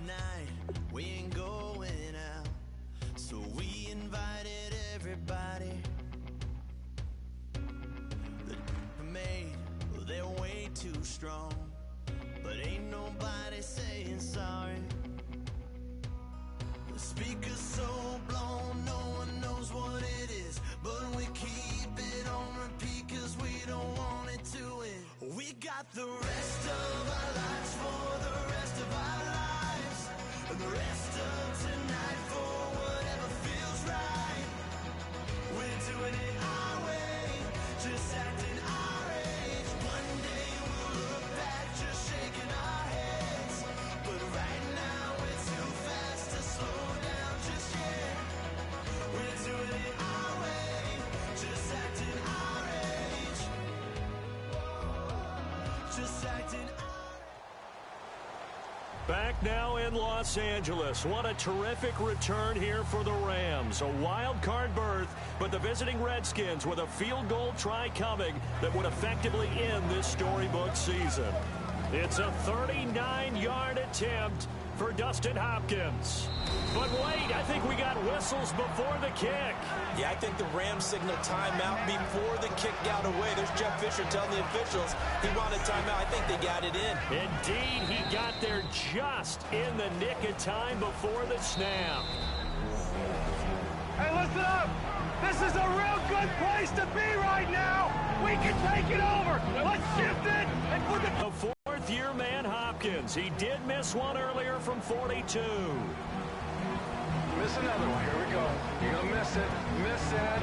night, we ain't going out. So we invited everybody. The made, well, they're way too strong. But ain't nobody saying sorry. The speaker's so blown, no one knows what it is. But we keep it on repeat cause we don't want it to end. We got the rest of our lives for the rest of our lives. And the rest of tonight for whatever feels right. We're doing it our way, just acting our age. One day we'll look back just shaking our heads. But right now we're too fast to slow down just yet. We're doing it our way, just acting our age. Just acting our Back now in Los Angeles. What a terrific return here for the Rams. A wild card berth, but the visiting Redskins with a field goal try coming that would effectively end this storybook season. It's a 39-yard attempt for Dustin Hopkins. But wait, I think we got whistles before the kick. Yeah, I think the Rams signaled timeout before the kick got away. There's Jeff Fisher telling the officials he wanted timeout. I think they got it in. Indeed, he got there just in the nick of time before the snap. Hey, listen up! This is a real good place to be right now! We can take it over! Let's shift it and put the fourth-year man Hopkins. He did miss one earlier from 42. Miss another one. Here we go. You're gonna miss it. Miss it.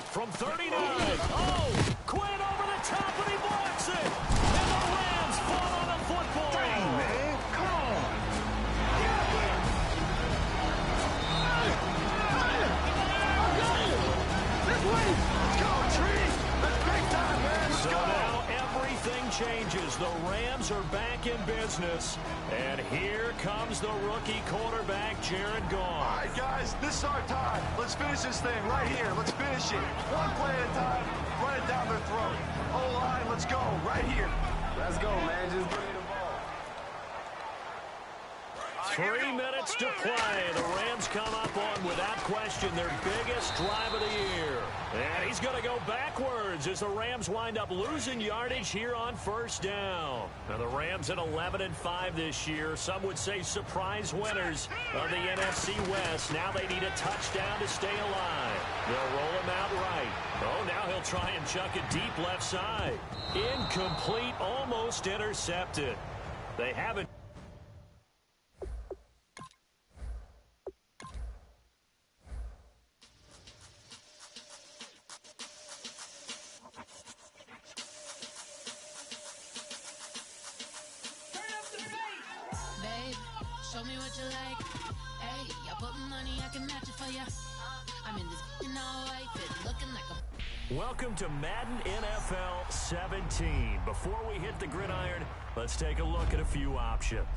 From 39. Oh! Quinn over the top and he blocks it! And the Rams fall on a football. Dang, man. Come on. This way. Let's go, Tree. That's big time, man. Let's so go. Now everything changes. The Rams are back in business. And here comes the rookie quarterback, Jared Goff. All right, guys, this is our time. Let's finish this thing right here. Let's finish it. One play at a time. Run it down their throat. O-line, let's go. Right here. Let's go, man. Just bring the ball. 3 minutes to play. The Rams come up on, without question, their biggest drive of the year. And he's going to go backwards as the Rams wind up losing yardage here on first down. Now, the Rams at 11-5 this year. Some would say surprise winners of the NFC West. Now they need a touchdown to stay alive. They'll roll him out right. Oh, now he'll try and chuck it deep left side. Incomplete, almost intercepted. They haven't. Show me what you like. Hey, I put money, I can match it for ya. I'm in this all white fit, looking like a... Welcome to Madden NFL 17. Before we hit the gridiron, let's take a look at a few options.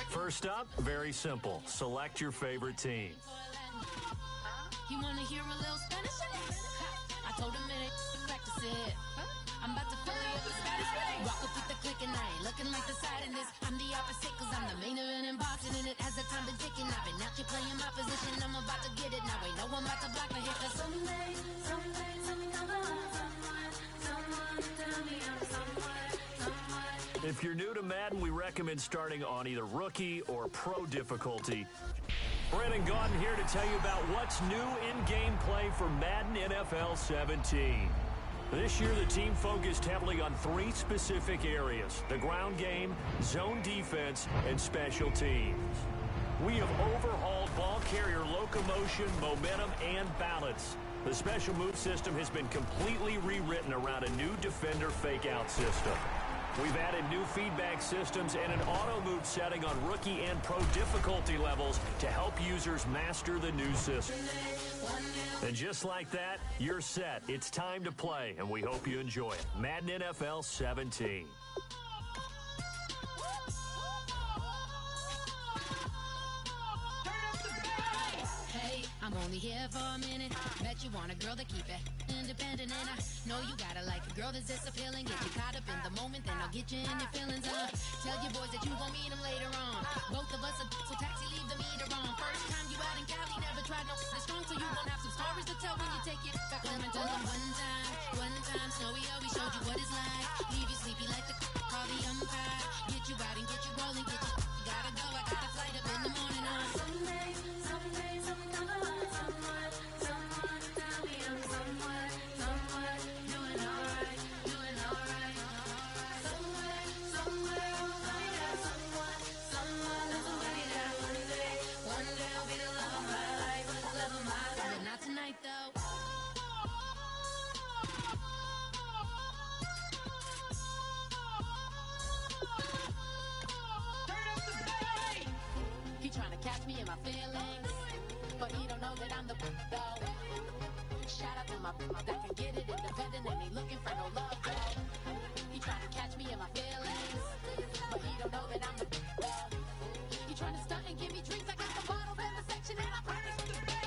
First up, very simple. Select your favorite team. You wanna hear a little Spanish? I told him it ain't practice it. I'm about to fill it with the Spanish. Rock up with the click and I ain't looking like the side in this. I'm the opposite cause I'm the main event in boxing and it has the time been ticking. I've been out here playing my position. I'm about to get it now. Ain't no one about to block my hit. Cause someday, tell me I'm someone, tell me I'm someone. If you're new to Madden, we recommend starting on either rookie or pro difficulty. Brandon Gaudin here to tell you about what's new in gameplay for Madden NFL 17. This year, the team focused heavily on 3 specific areas: the ground game, zone defense, and special teams. We have overhauled ball carrier locomotion, momentum, and balance. The special move system has been completely rewritten around a new defender fake-out system. We've added new feedback systems and an auto-move setting on rookie and pro difficulty levels to help users master the new system. And just like that, you're set. It's time to play, and we hope you enjoy it. Madden NFL 17. Hey, I'm on only here for a minute. Bet you want a girl to keep it independent, and I know you gotta like a girl that's this appealing. Get you caught up in the moment, then I'll get you in your feelings. Tell your boys that you gon' meet them later on. Both of us are so taxi, leave the meter on. First time you out in Cali, never tried no this strong, so you gon' have some stories to tell when you take it back home and tell them one time, Snowy always showed you what it's like. Leave you sleepy like the call the umpire. Get you out and get you rolling, get you gotta go. I got a flight up in the morning on someday, something come along, someone to tell me I'm someone doing alright. Somewhere I'll find out someone, somebody that one day I'll be the love of my life, but not tonight though. He tryna catch me in my feelings, but he don't know that I'm the though. Shout out to my that can get it independent and he looking for no love though. He tryna catch me in my feelings, but he don't know that I'm the though. He tryna stunt and give me drinks. I got the bottles in the section and I promise to pay.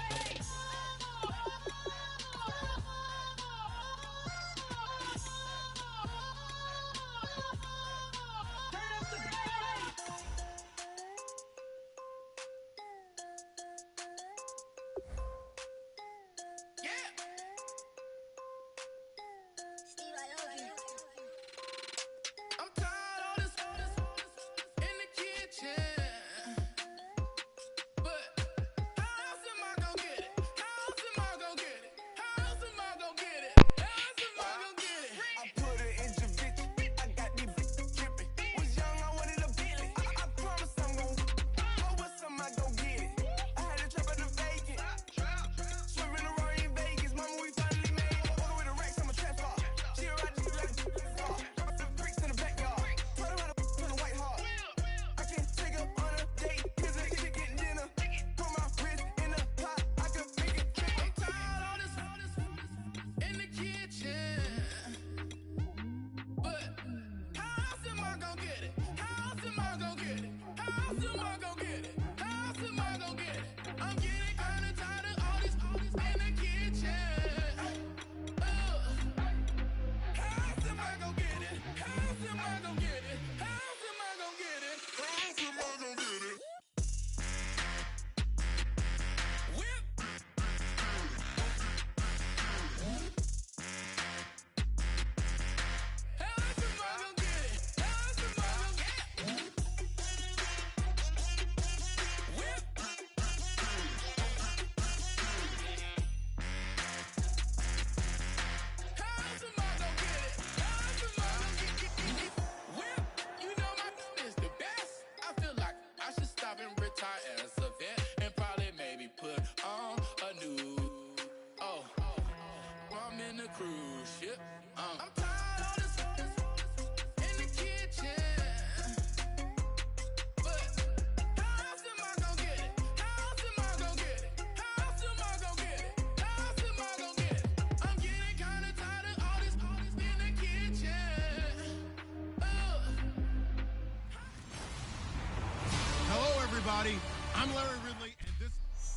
I'm Larry Ridley, and this...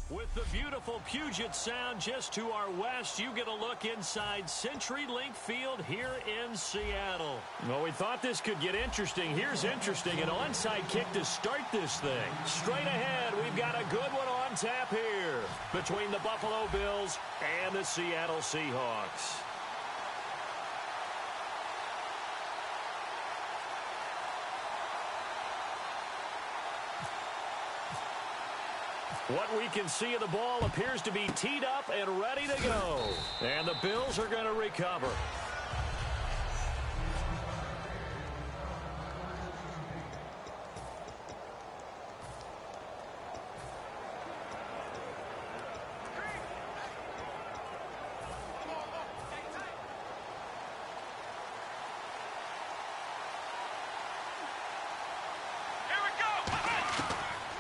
With the beautiful Puget Sound just to our west, you get a look inside CenturyLink Field here in Seattle. Well, we thought this could get interesting. Here's interesting. An onside kick to start this thing. Straight ahead, we've got a good one on tap here between the Buffalo Bills and the Seattle Seahawks. What we can see of the ball appears to be teed up and ready to go. And the Bills are going to recover.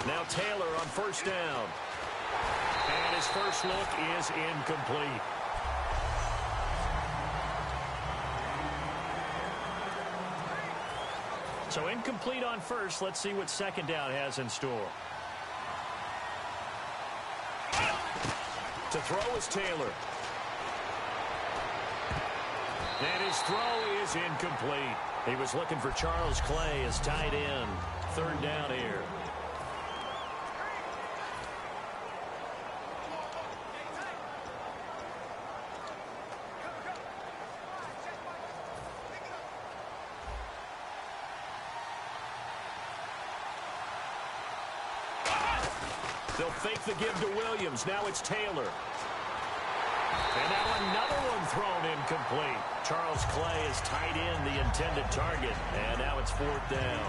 Now Taylor on first down. And his first look is incomplete. So incomplete on first. Let's see what second down has in store. throw is Taylor. And his throw is incomplete. He was looking for Charles Clay as tight end. Third down here. They'll fake the give to Williams. Now it's Taylor. And now another one thrown incomplete. Charles Clay is tight in the intended target. And now it's fourth down.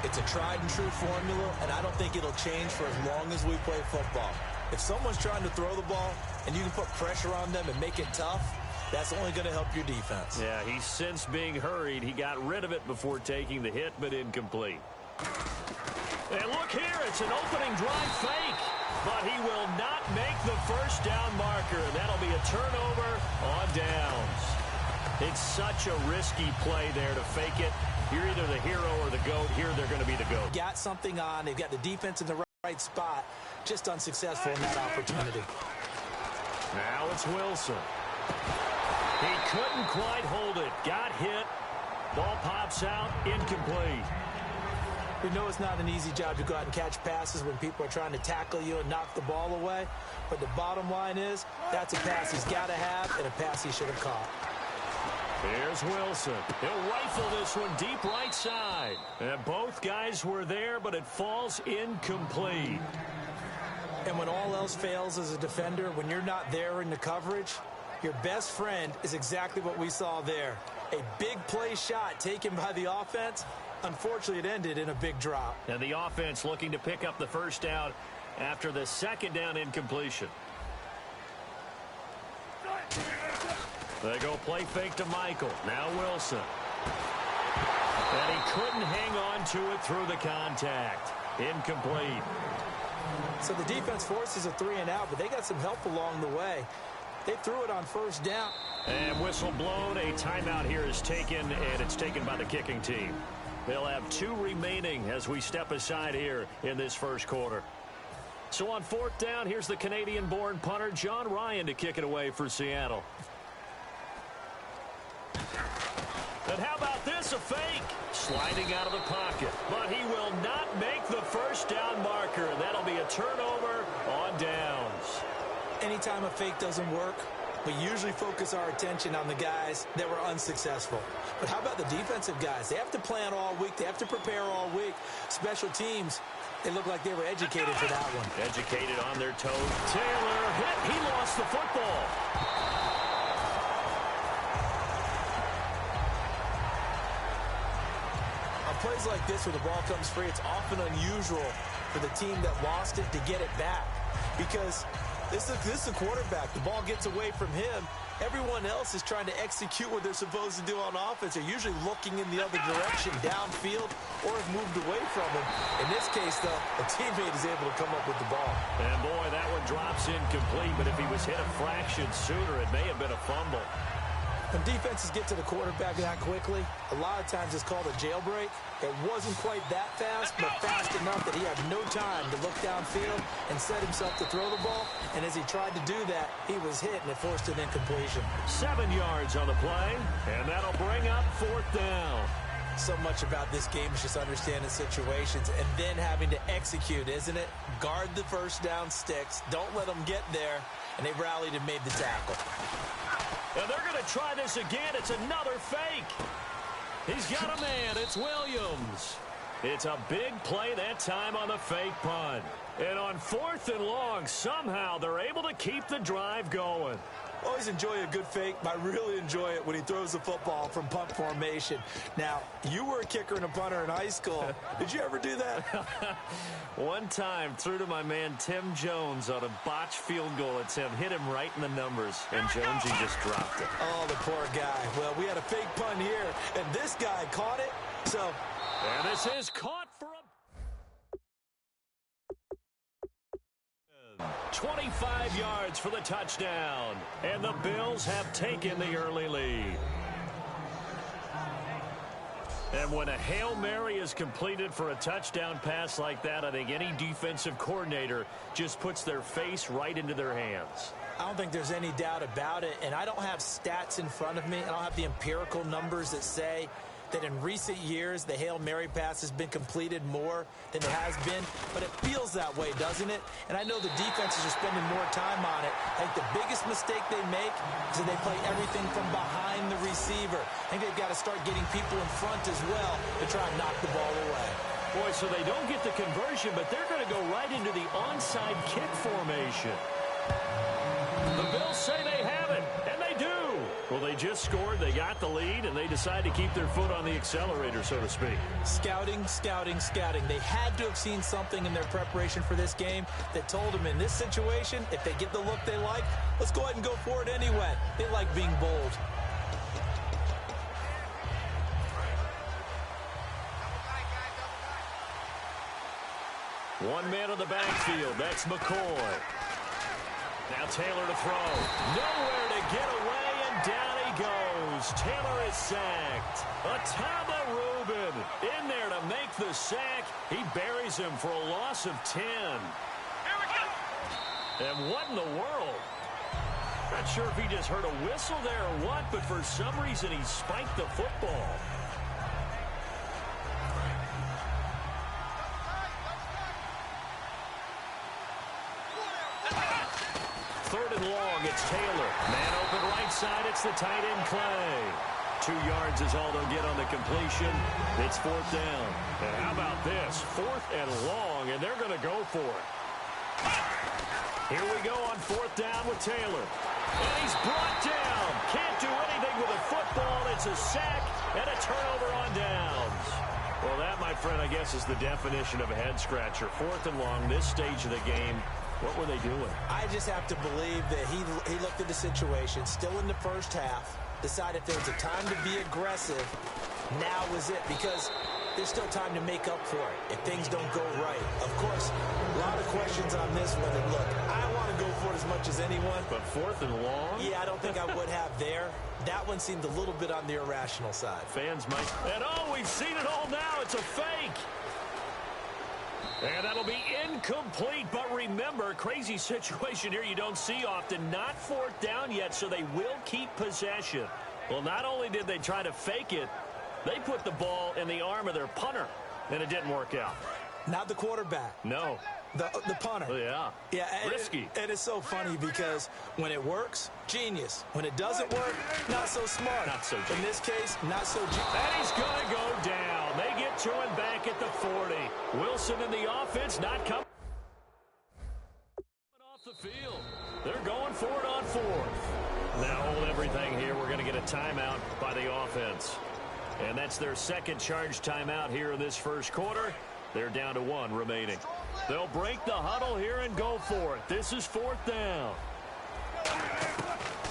It's a tried-and-true formula, and I don't think it'll change for as long as we play football. If someone's trying to throw the ball and you can put pressure on them and make it tough, that's only going to help your defense. Yeah, he's since being hurried. He got rid of it before taking the hit, but incomplete. And look here, it's an opening drive fake. But he will not make the first down marker. That'll be a turnover on downs. It's such a risky play there to fake it. You're either the hero or the GOAT. Here they're going to be the GOAT. Got something on. They've got the defense in the right spot. Just unsuccessful in that opportunity. Now it's Wilson. He couldn't quite hold it. Got hit. Ball pops out. Incomplete. We know it's not an easy job to go out and catch passes when people are trying to tackle you and knock the ball away. But the bottom line is, that's a pass he's got to have and a pass he should have caught. Here's Wilson. He'll rifle this one deep right side. And both guys were there, but it falls incomplete. And when all else fails as a defender, when you're not there in the coverage, your best friend is exactly what we saw there. A big play shot taken by the offense. Unfortunately, it ended in a big drop. And the offense looking to pick up the first down after the second down incompletion. They go play fake to Michael. Now Wilson. And he couldn't hang on to it through the contact. Incomplete. So the defense forces a 3-and-out, but they got some help along the way. They threw it on first down. And whistle blown. A timeout here is taken, and it's taken by the kicking team. They'll have 2 remaining as we step aside here in this first quarter. So on fourth down, here's the Canadian-born punter, John Ryan, to kick it away for Seattle. And how about this, a fake? Sliding out of the pocket. But he will not make the first down marker. That'll be a turnover on downs. Anytime a fake doesn't work, we usually focus our attention on the guys that were unsuccessful. But how about the defensive guys? They have to plan all week. They have to prepare all week. Special teams, they look like they were educated for that one. Educated on their toes. Taylor hit. He lost the football. On plays like this where the ball comes free, it's often unusual for the team that lost it to get it back. Because this is the quarterback. The ball gets away from him. Everyone else is trying to execute what they're supposed to do on offense. They're usually looking in the other direction, downfield, or have moved away from him. In this case, though, a teammate is able to come up with the ball. And, boy, that one drops incomplete. But if he was hit a fraction sooner, it may have been a fumble. When defenses get to the quarterback that quickly, a lot of times it's called a jailbreak. It wasn't quite that fast, but fast enough that he had no time to look downfield and set himself to throw the ball. And as he tried to do that, he was hit, and it forced an incompletion. 7 yards on the play, and that'll bring up fourth down. So much about this game is just understanding situations and then having to execute, isn't it? Guard the first down sticks. Don't let them get there. And they rallied and made the tackle. And they're going to try this again. It's another fake. He's got a man. It's Williams. It's a big play that time on the fake punt. And on fourth and long, somehow they're able to keep the drive going. Always enjoy a good fake, but I really enjoy it when he throws the football from punt formation. Now, you were a kicker and a punter in high school. Did you ever do that? One time, threw to my man Tim Jones on a botched field goal attempt. Hit him right in the numbers, and Jonesy just dropped it. Oh, the poor guy. Well, we had a fake punt here, and this guy caught it. So, and this is caught for a 25 yards for the touchdown. And the Bills have taken the early lead. And when a Hail Mary is completed for a touchdown pass like that, I think any defensive coordinator just puts their face right into their hands. I don't think there's any doubt about it, and I don't have stats in front of me. I don't have the empirical numbers that say that in recent years the Hail Mary pass has been completed more than it has been, but it feels that way, doesn't it? And I know the defenses are spending more time on it. I think the biggest mistake they make is that they play everything from behind the receiver. I think they've got to start getting people in front as well to try and knock the ball away. Boy, so they don't get the conversion, but they're going to go right into the onside kick formation. The Bills say they have it, and they do. Well, they just scored, they got the lead, and they decide to keep their foot on the accelerator, so to speak. Scouting, scouting, scouting. They had to have seen something in their preparation for this game that told them in this situation, if they get the look they like, let's go ahead and go for it anyway. They like being bold. One man on the backfield. That's McCoy. Now Taylor to throw. Nowhere to get away, and down he goes. Taylor is sacked. Atama Rubin in there to make the sack. He buries him for a loss of 10. And what in the world? Not sure if he just heard a whistle there or what, but for some reason he spiked the football. Third and long, it's Taylor. Man open right side, it's the tight end Clay. 2 yards is all they'll get on the completion. It's fourth down. And how about this? 4th and long, and they're going to go for it. Here we go on 4th down with Taylor. And he's brought down. Can't do anything with a football. It's a sack and a turnover on downs. Well, that, my friend, I guess is the definition of a head-scratcher. 4th and long, this stage of the game. What were they doing? I just have to believe that he looked at the situation, still in the first half, decided if there was a time to be aggressive, now was it, because there's still time to make up for it if things don't go right. Of course, a lot of questions on this one, and look, I want to go for it as much as anyone. But 4th and long? Yeah, I don't think I would have there. That one seemed a little bit on the irrational side. Fans might. And oh, we've seen it all now. It's a fake. And that'll be incomplete, but remember, crazy situation here you don't see often. Not 4th down yet, so they will keep possession. Well, not only did they try to fake it, they put the ball in the arm of their punter, and it didn't work out. Not the quarterback. No. The punter. Yeah. Yeah. Risky. And it's so funny because when it works, genius. When it doesn't work, not so smart. Not so genius. In this case, not so genius. And he's going to go down. They get to him back at the 40. Wilson in the offense not coming off the field. They're going for it on 4th. Now hold everything here. We're going to get a timeout by the offense. And that's their second charge timeout here in this first quarter. They're down to 1 remaining. They'll break the huddle here and go for it. This is 4th down.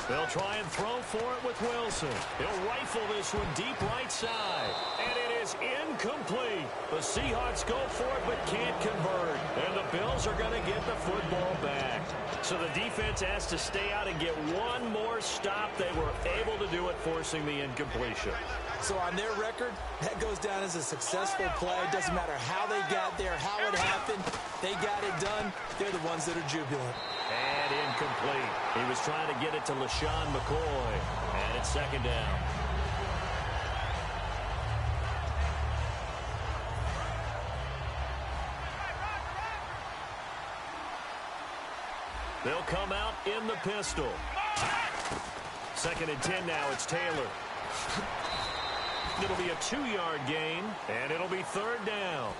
They'll try and throw for it with Wilson. He'll rifle this one deep right side. And it is incomplete. The Seahawks go for it but can't convert. And the Bills are going to get the football back. So the defense has to stay out and get one more stop. They were able to do it, forcing the incompletion. So on their record, that goes down as a successful play. It doesn't matter how they got there, how it happened. They got it done. They're the ones that are jubilant. And incomplete. He was trying to get it to LaShawn McCoy. And it's 2nd down. They'll come out in the pistol. 2nd and 10 now. It's Taylor. It'll be a 2-yard gain, and it'll be 3rd down.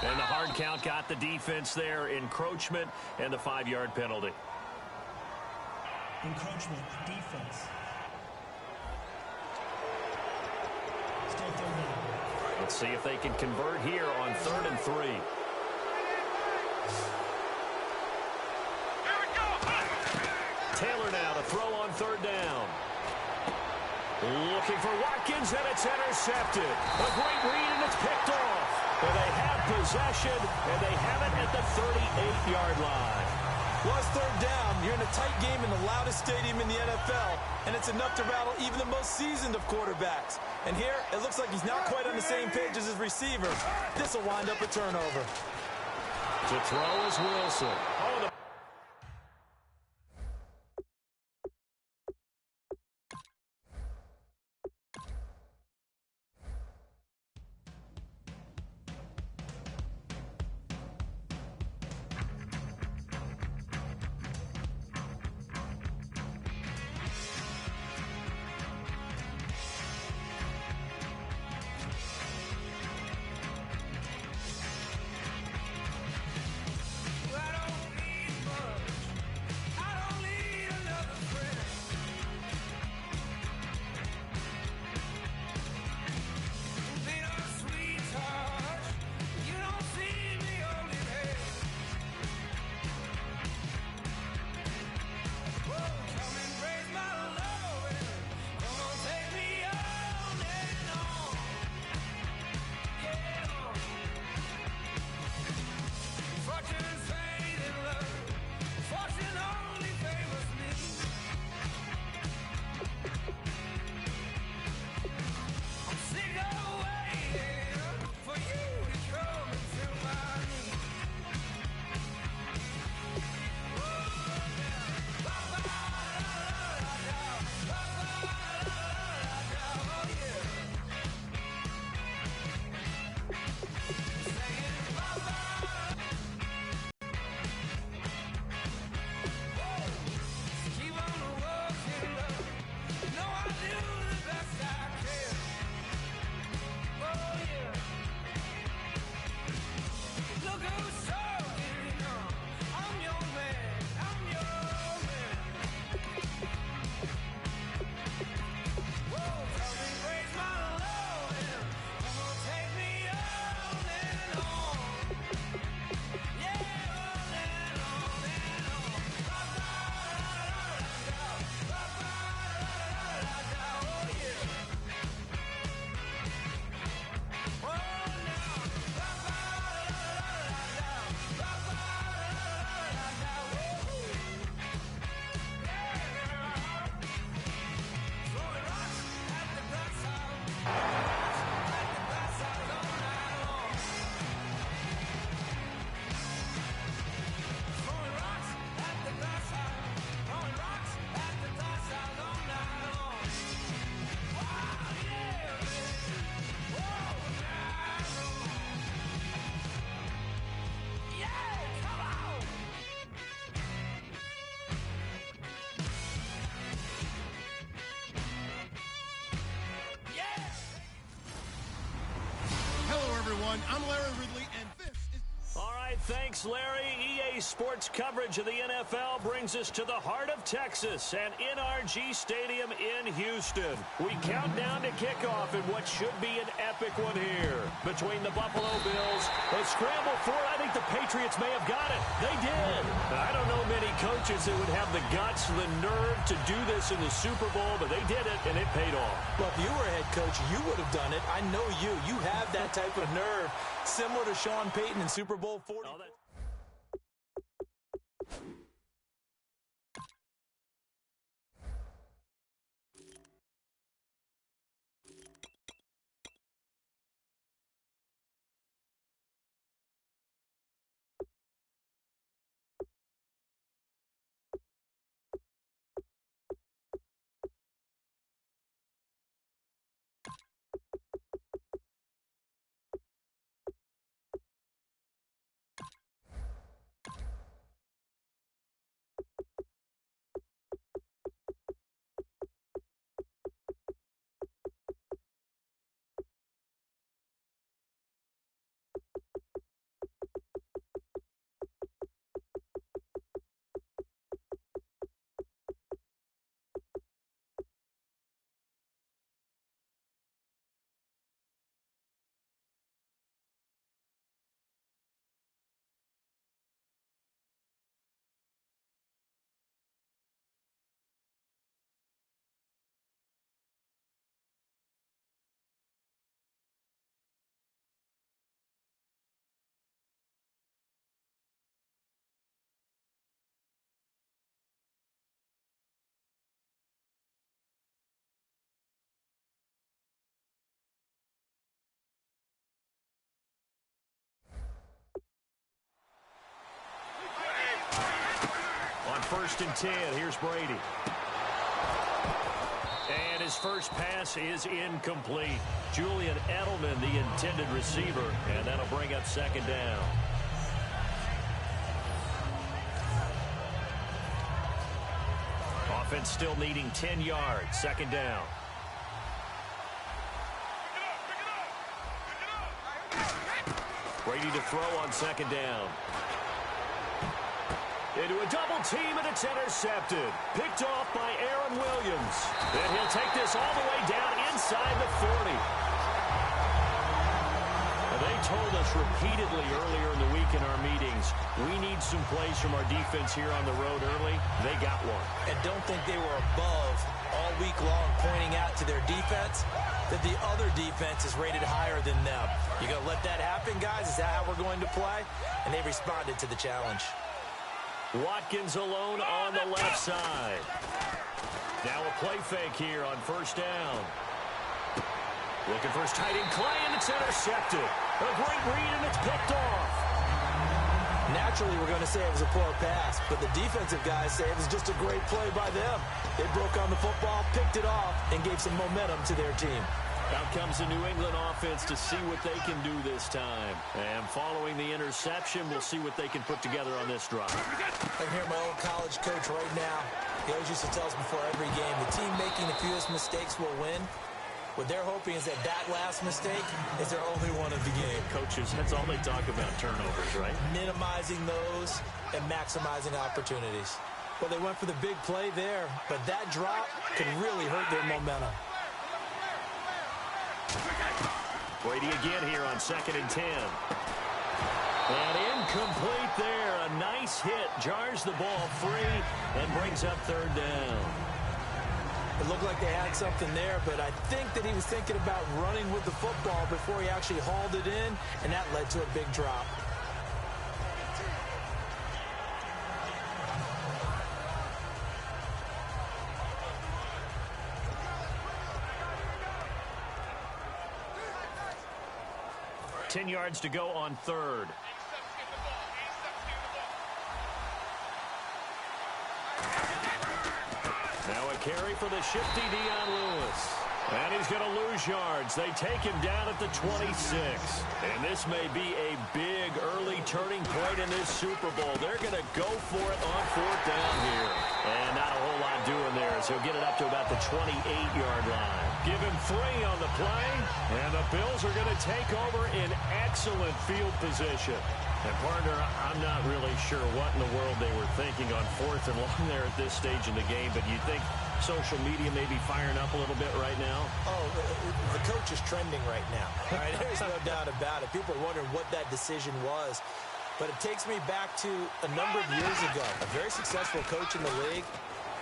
And the hard count got the defense there. Encroachment and the 5-yard penalty. Encroachment, defense. Still 3rd down. Let's see if they can convert here on 3rd and 3. Taylor now to throw on 3rd down. Looking for Watkins, and it's intercepted. A great read, and it's picked off. And they have possession, and they have it at the 38-yard line. Well, it's third down. You're in a tight game in the loudest stadium in the NFL, and it's enough to rattle even the most seasoned of quarterbacks. And here, it looks like he's not quite on the same page as his receiver. This will wind up a turnover. To throw is Wilson. Oh, the I'm Larry Ridley, and this is... All right, thanks, Larry. EA Sports coverage of the NFL brings us to the heart of Texas and NRG Stadium in Houston. We count down to kickoff in what should be an epic one here. Between the Buffalo Bills, a scramble for it. I think the Patriots may have got it. They did. I don't know many coaches that would have the guts and the nerve to do this in the Super Bowl, but they did it, and it paid off. Well, if you were a head coach, you would have done it. I know you. You have that type of nerve, similar to Sean Payton in Super Bowl 40. 1st and 10. Here's Brady. And his first pass is incomplete. Julian Edelman, the intended receiver, and that'll bring up 2nd down. Offense still needing 10 yards. 2nd down. Brady to throw on 2nd down. Into a double team, and it's intercepted. Picked off by Aaron Williams. And he'll take this all the way down inside the 40. Now, they told us repeatedly earlier in the week in our meetings, we need some plays from our defense here on the road early. They got one. And don't think they were above all week long pointing out to their defense that the other defense is rated higher than them. You going to let that happen, guys? Is that how we're going to play? And they responded to the challenge. Watkins alone on the left side. Now a play fake here on 1st down. Looking for his tight end Clay, and it's intercepted. A great read, and it's picked off. Naturally, we're going to say it was a poor pass, but the defensive guys say it was just a great play by them. They broke on the football, picked it off, and gave some momentum to their team. Out comes the New England offense to see what they can do this time. And following the interception, we'll see what they can put together on this drive. I can hear my old college coach right now. He always used to tell us before every game, the team making the fewest mistakes will win. What they're hoping is that last mistake is their only one of the game. Coaches, that's all they talk about, turnovers, right? Minimizing those and maximizing opportunities. Well, they went for the big play there, but that drop could really hurt their momentum. Brady again here on 2nd and 10. And incomplete there. A nice hit. Jars the ball free and brings up 3rd down. It looked like they had something there, but I think that he was thinking about running with the football before he actually hauled it in, and that led to a big drop. Ten yards to go on 3rd. Now a carry for the shifty Dion Lewis. And he's going to lose yards. They take him down at the 26. And this may be a big early turning point in this Super Bowl. They're going to go for it on 4th down here. And not a whole lot doing there as he'll get it up to about the 28-yard line. Give him 3 on the play. And the Bills are going to take over in excellent field position. And, partner, I'm not really sure what in the world they were thinking on 4th and long there at this stage in the game, but you think social media may be firing up a little bit right now? Oh, the coach is trending right now. All right, there's no doubt about it. People are wondering what that decision was. But it takes me back to a number of years ago. A very successful coach in the league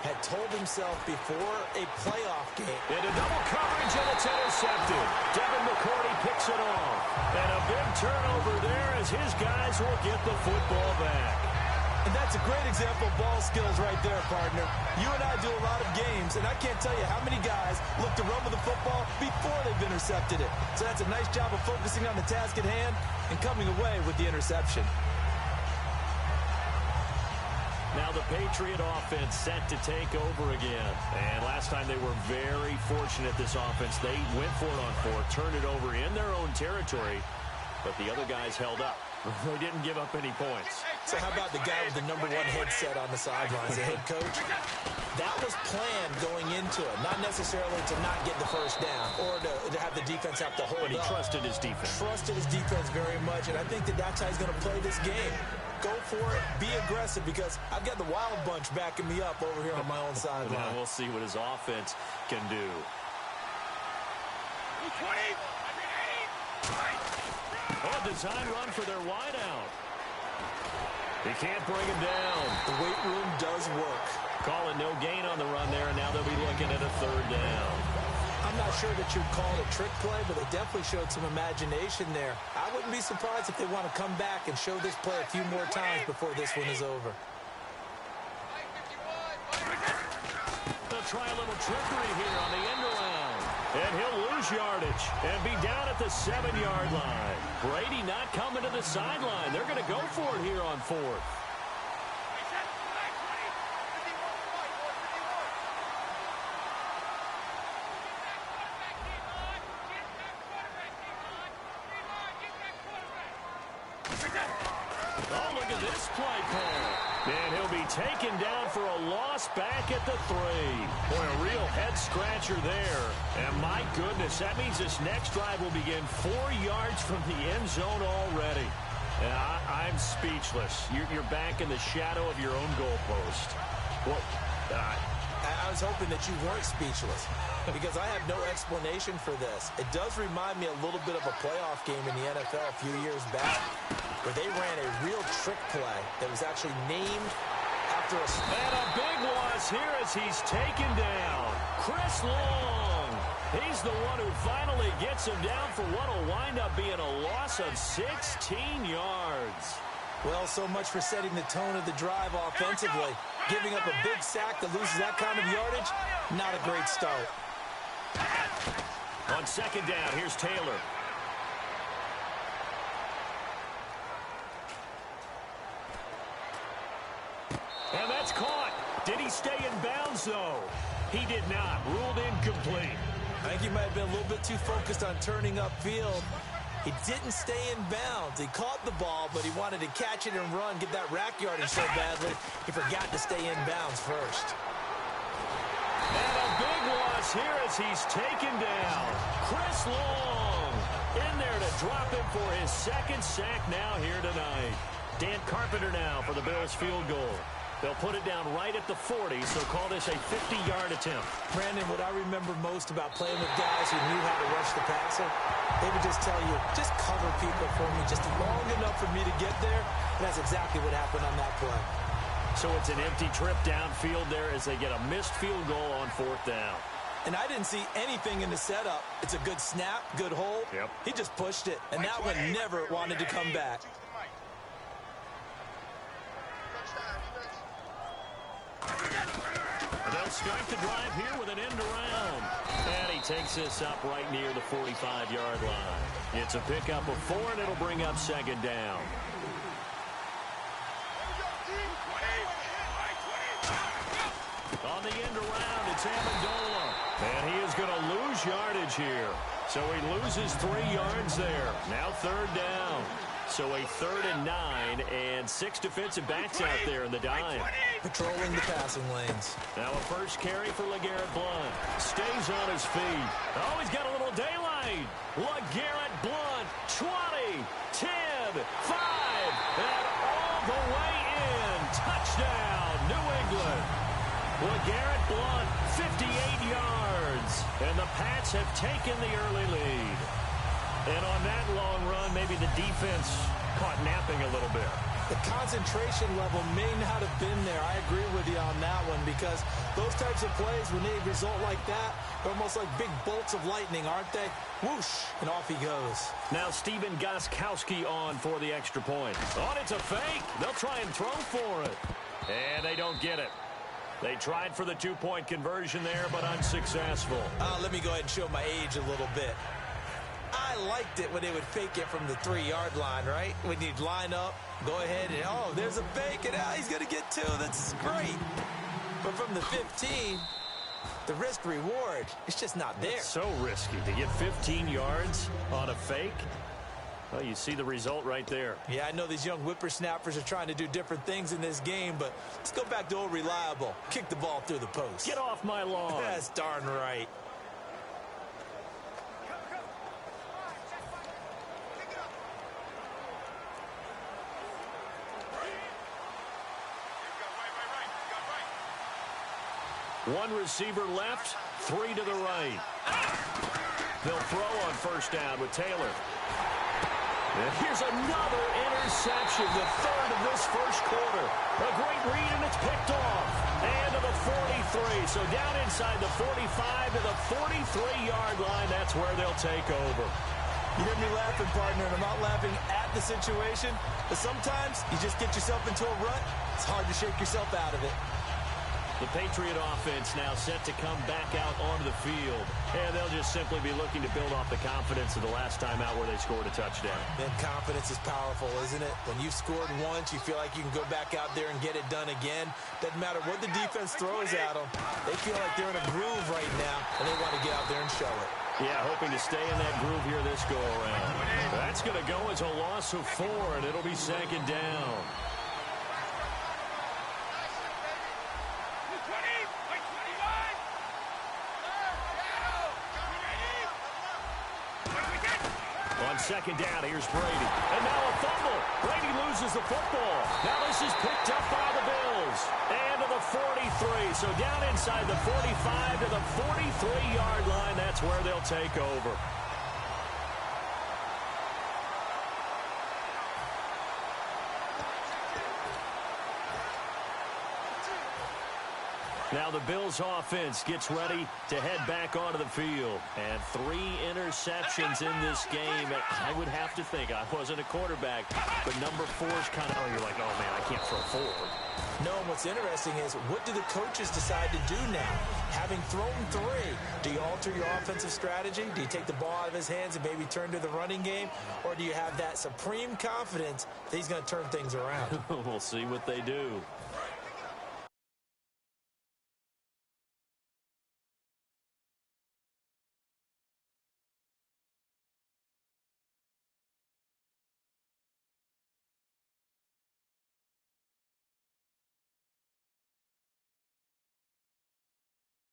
had told himself before a playoff game. Into double coverage, and it's intercepted. Devin McCourty picks it off. And a big turnover there as his guys will get the football back. And that's a great example of ball skills right there, partner. You and I do a lot of games, and I can't tell you how many guys look to run with the football before they've intercepted it. So that's a nice job of focusing on the task at hand and coming away with the interception. Now the Patriot offense set to take over again. And last time they were very fortunate, this offense. They went for it on 4th, turned it over in their own territory, but the other guys held up. They didn't give up any points. So how about the guy with the #1 headset on the sidelines, the head coach? That was planned going into it, not necessarily to not get the 1st down or to have the defense have to hold up. But he trusted his defense. Trusted his defense very much, and I think that that's how he's going to play this game. Go for it, be aggressive, because I've got the Wild Bunch backing me up over here on my own sideline. Now we'll see what his offense can do. Oh, design run for their wideout. He can't bring him down. The weight room does work. Call it no gain on the run there, and now they'll be looking at a 3rd down. I'm not sure that you'd call it a trick play, but they definitely showed some imagination there. I wouldn't be surprised if they want to come back and show this play a few more times before this one is over. They'll try a little trickery here on the end around. And he'll lose yardage and be down at the 7-yard line. Brady not coming to the sideline. They're going to go for it here on 4th. Oh, look at this play call. And he'll be taken down for a loss back at the 3. Boy, a real head-scratcher there. And my goodness, that means this next drive will begin 4 yards from the end zone already. I'm speechless. You're back in the shadow of your own goalpost. Well, I was hoping that you weren't speechless because I have no explanation for this. It does remind me a little bit of a playoff game in the NFL a few years back where they ran a real trick play that was actually named after a... And a big loss here as he's taken down. Chris Long. He's the one who finally gets him down for what will wind up being a loss of 16 yards. Well, so much for setting the tone of the drive offensively. Giving up a big sack that loses that kind of yardage, not a great start. On second down, here's Taylor. And that's caught. Did he stay in bounds, though? He did not. Ruled incomplete. I think he might have been a little bit too focused on turning upfield. He didn't stay in bounds. He caught the ball, but he wanted to catch it and run, get that rack yardage so badly, he forgot to stay in bounds first. And a big loss here as he's taken down. Chris Long in there to drop him for his second sack now here tonight. Dan Carpenter now for the Bills field goal. They'll put it down right at the 40, so call this a 50-yard attempt. Brandon, what I remember most about playing with guys who knew how to rush the passer, they would just tell you, just cover people for me just long enough for me to get there. And that's exactly what happened on that play. So it's an empty trip downfield there as they get a missed field goal on 4th down. And I didn't see anything in the setup. It's a good snap, good hold. Yep. He just pushed it, and that one never wanted to come back. They'll start the drive here with an end around. And he takes this up right near the 45-yard line. It's a pickup of 4, and it'll bring up second down. On the end around, it's Amendola. And he is going to lose yardage here. So he loses 3 yards there. Now 3rd down. So a 3rd and 9, and 6 defensive backs out there in the dime. Patrolling the passing lanes. Now a first carry for LeGarrette Blount. Stays on his feet. Oh, he's got a little daylight. LeGarrette Blount, 20, 10, 5, and all the way in. Touchdown, New England. LeGarrette Blount, 58 yards. And the Pats have taken the early lead. And on that long run, maybe the defense caught napping a little bit. The concentration level may not have been there. I agree with you on that one because those types of plays, when they result like that, they're almost like big bolts of lightning, aren't they? Whoosh, and off he goes. Now Steven Gostkowski on for the extra point. Oh, it's a fake. They'll try and throw for it. And they don't get it. They tried for the 2-point conversion there, but unsuccessful. Let me go ahead and show my age a little bit. I liked it when they would fake it from the 3-yard line, right? When you'd line up, go ahead and, oh, there's a fake, and he's going to get 2. That's great. But from the 15, the risk-reward, it's just not there. It's so risky to get 15 yards on a fake. Well, you see the result right there. Yeah, I know these young whippersnappers are trying to do different things in this game, but let's go back to old reliable. Kick the ball through the post. Get off my lawn. That's darn right. One receiver left, 3 to the right. They'll throw on first down with Taylor. And here's another interception, the 3rd of this first quarter. A great read, and it's picked off. And to the 43. So down inside the 45 to the 43-yard line. That's where they'll take over. You hear me laughing, partner, and I'm not laughing at the situation. But sometimes you just get yourself into a rut. It's hard to shake yourself out of it. The Patriot offense now set to come back out onto the field. And they'll just simply be looking to build off the confidence of the last time out where they scored a touchdown. And confidence is powerful, isn't it? When you've scored once, you feel like you can go back out there and get it done again. Doesn't matter what the defense throws at them. They feel like they're in a groove right now, and they want to get out there and show it. Yeah, hoping to stay in that groove here this go-around. That's That's going to go as a loss of 4, and it'll be second down. On second down, here's Brady. And now a fumble. Brady loses the football. Now this is picked up by the Bills. And to the 43. So down inside the 45 to the 43-yard line. That's where they'll take over. Now the Bills offense gets ready to head back onto the field. And 3 interceptions in this game. I would have to think, I wasn't a quarterback, but number 4 is kind of, oh, you're like, oh, man, I can't throw 4. No, and what's interesting is, what do the coaches decide to do now? Having thrown 3, do you alter your offensive strategy? Do you take the ball out of his hands and maybe turn to the running game? Or do you have that supreme confidence that he's going to turn things around? We'll see what they do.